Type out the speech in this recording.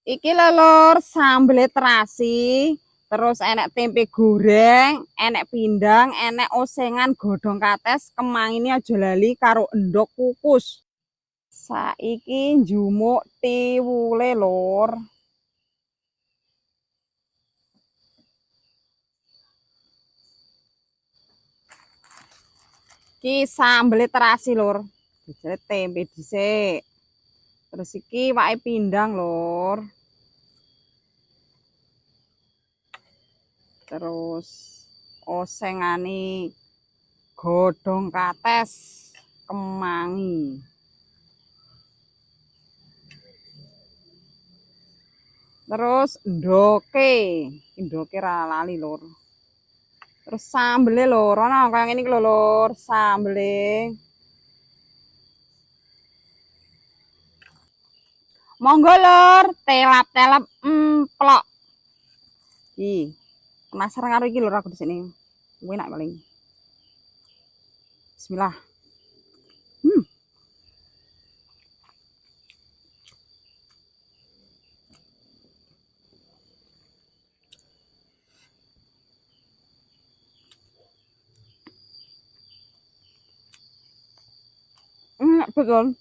Iki lho Lur, sambel terasi, terus enek tempe goreng, enek pindang, enek osengan godhong kates, kemangine aja lali karo endhog kukus. Saiki njumuk tiwule Lur. Iki sambel terasi Lur. Dijere tempe dhisik. Terus iki wake pindang Lur. Terus osengane godhong kates kemangi. Terus ndoke ra lali Lur. Terus sambele Lur, ana kaya ngene iki lho Lur, sambele. Monggo Lur, telap-telap emplok. Ih, penasaran karo iki Lur aku di sini. Enak paling. Bismillah. Enak betul.